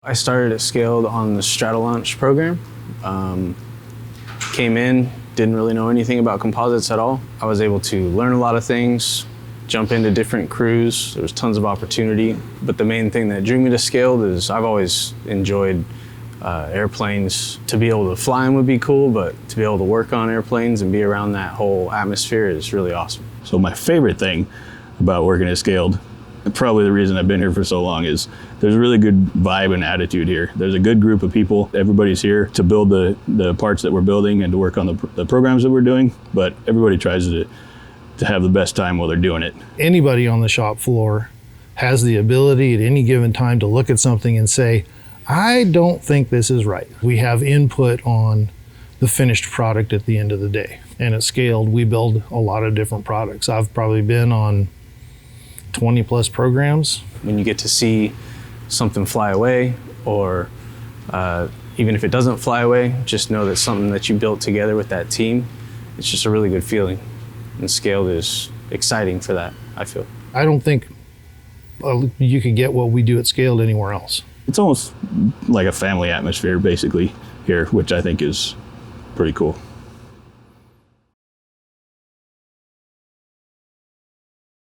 I started at Scaled on the Stratolaunch program. Came in, didn't really know anything about composites at all. I was able to learn a lot of things, jump into different crews. There was tons of opportunity. But the main thing that drew me to Scaled is I've always enjoyed airplanes. To be able to fly them would be cool, but to be able to work on airplanes and be around that whole atmosphere is really awesome. So my favorite thing about working at Scaled, probably the reason I've been here for so long, is there's a really good vibe and attitude here. There's a good group of people. Everybody's here to build the parts that we're building and to work on the programs that we're doing, but everybody tries to have the best time while they're doing it. Anybody on the shop floor has the ability at any given time to look at something and say, I don't think this is right. We have input on the finished product at the end of the day. And at Scaled, we build a lot of different products. I've probably been on 20 plus programs. When you get to see something fly away, or even if it doesn't fly away, just know that something that you built together with that team, it's just a really good feeling. And Scaled is exciting for that, I feel. I don't think you could get what we do at Scaled anywhere else. It's almost like a family atmosphere basically here, which I think is pretty cool.